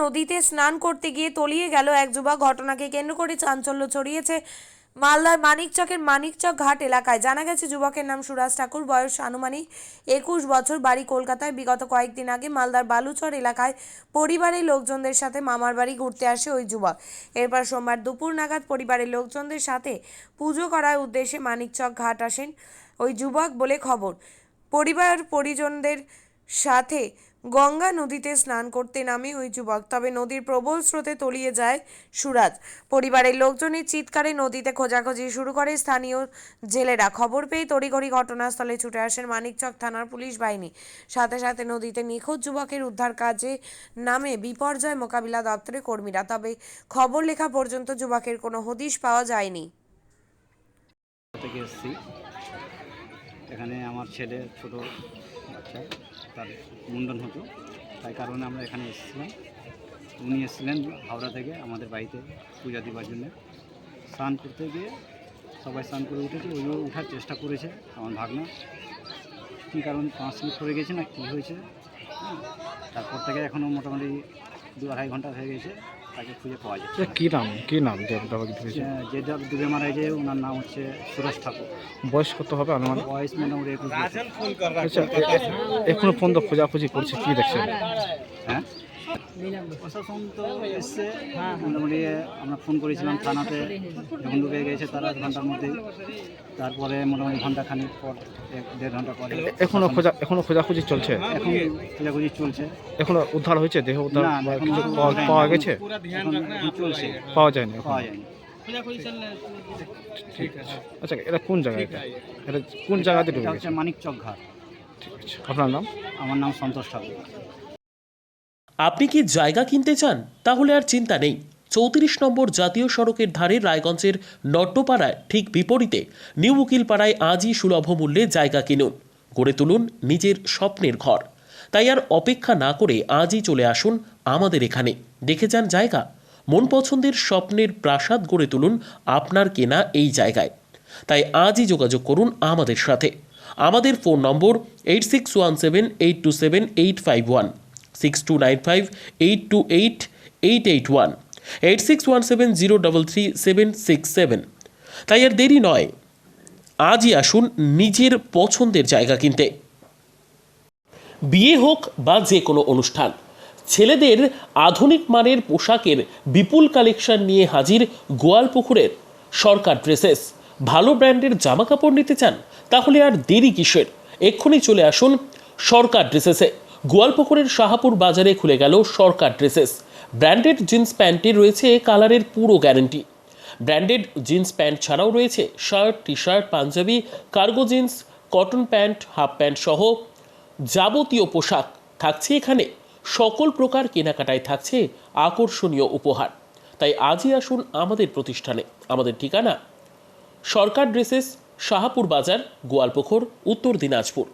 নদীতে স্নান করতে গিয়ে তলিয়ে গেল এক যুবক। ঘটনাকে কেন্দ্র করে চাঞ্চল্য ছড়িয়েছে মালদার মানিকচকের মানিকচক ঘাট এলাকায়। জানা গেছে যুবকের নাম সুরাজ ঠাকুর, বয়স আনুমানিক 21 বছর, বাড়ি কলকাতায়। বিগত কয়েকদিন আগে মালদার বালুচর এলাকায় পরিবারের লোকজনদের সাথে মামার বাড়ি ঘুরতে আসে ওই যুবক। এরপর সোমবার দুপুর নাগাদ পরিবারের লোকজনদের সাথে পুজো করার উদ্দেশ্যে মানিকচক ঘাট আসেন ওই যুবক বলে খবর। পরিবার পরিজনদের সাথে গঙ্গা নদীতে স্নান করতে নামে ওই যুবক, তবে নদীর প্রবল স্রোতে তলিয়ে যায় সুরাজ। পরিবারের লোকজনের চিৎকারে নদীতে খোঁজাখুঁজি শুরু করে স্থানীয় জেলেরা। খবর পেয়ে তড়িঘড়ি ঘটনাস্থলে ছুটে আসেন মানিকচক থানার পুলিশ বাহিনী। সাথে সাথে নদীতে নিখোঁজ যুবকের উদ্ধার কাজে নামে বিপর্যয় মোকাবিলা দপ্তরের কর্মীরা। তবে খবর লেখা পর্যন্ত যুবকের কোনো হদিশ পাওয়া যায়নি। এখানে আমার ছেলে ছোট বাচ্চা, তার মুন্ডন হতো, তাই কারণে আমরা এখানে এসেছিলাম। উনি এসেছিলেন হাওড়া থেকে আমাদের বাড়িতে পূজা দেওয়ার জন্য। স্নান করতে গিয়ে সবাই স্নান করে উঠেছে, ওইও ওঠার চেষ্টা করেছে আমার ভাগনা। কী কারণ 5 মিনিট পড়ে গেছে না কী হয়েছে, তারপর থেকে এখনও মোটামুটি 2-2.5 ঘন্টা হয়ে গেছে, তাকে খুঁজে পাওয়া যাচ্ছে। কী নাম যে ডুবে মারা গেছে ওনার নাম হচ্ছে সুরেশ ঠাকুর। বয়স কত হবে আনুমানিক? বয়স মোটামুটি 21 বছর। আচ্ছা, এখনো পর্যন্ত খোঁজাখুঁজি করছে, কী দেখছেন? হ্যাঁ, প্রশাসন তো এসছে, মোটামুটি আমরা ফোন করেছিলাম থানাতে, যখন ডুবে গেছে তার 1 ঘন্টার মধ্যেই। তারপরে মোটামুটি ঘন্টাখানিক পর, 1-1.5 ঘন্টা পরে এখনো খোঁজাখুঁজি চলছে। এখন খোঁজাখুঁজি চলছে। এখনো উদ্ধার হয়েছে, দেহ উদ্ধার না, বা এখনো কিছু পাওয়া পাওয়া গেছে? এখন চলছে, পাওয়া যায়নি এখনো। পাওয়া যায়নি। ঠিক আছে। আচ্ছা, এটা কোন জায়গা? এটা কোন জায়গাতে ডুবে এটা গেছে? হচ্ছে মানিকচক ঘাট। ঠিক আছে, আপনার নাম? আমার নাম সন্তোষ ঠাকুর। আপনি কি জায়গা কিনতে চান? তাহলে আর চিন্তা নেই। 34 নম্বর জাতীয় সড়কের ধারে রায়গঞ্জের নট্টপাড়ায় ঠিক বিপরীতে নিউ উকিলপাড়ায় আজই সুলভ মূল্যে জায়গা কিনুন, গড়ে তুলুন নিজের স্বপ্নের ঘর। তাই আর অপেক্ষা না করে আজই চলে আসুন আমাদের এখানে, দেখে যান জায়গা। মন পছন্দের স্বপ্নের প্রাসাদ গড়ে তুলুন আপনার কেনা এই জায়গায়। তাই আজই যোগাযোগ করুন আমাদের সাথে। আমাদের ফোন নম্বর 8617827851, 6295828881, 8617033767। তাই আর দেরি নয়, আজই আসুন নিজের পছন্দের জায়গা কিনতে। বিয়ে হোক বা যে কোনো অনুষ্ঠান, ছেলেদের আধুনিক মানের পোশাকের বিপুল কালেকশন নিয়ে হাজির গোয়ালপুকুরের সরকার ড্রেসেস। ভালো ব্র্যান্ডের জামা কাপড় নিতে চান? তাহলে আর দেরি কিসের? এক্ষুনি চলে আসুন সরকার ড্রেসেসে। গোয়ালপুকুরের শাহাপুর বাজারে খুলে গেল সরকার ড্রেসেস। ব্র্যান্ডেড জিন্স প্যান্টে রয়েছে কালারের পুরো গ্যারেন্টি। ব্র্যান্ডেড জিন্স প্যান্ট ছাড়াও রয়েছে shirt, T shirt, panjabi, cargo jeans, cotton pant, half pant সহ যাবতীয় পোশাক থাকছে এখানে। সকল প্রকার কেনাকাটায় থাকছে আকর্ষণীয় উপহার। তাই আজই আসুন আমাদের প্রতিষ্ঠানে। আমাদের ঠিকানা সরকার ড্রেসেস, শাহাপুর বাজার, গোয়ালপুকুর, উত্তর দিনাজপুর।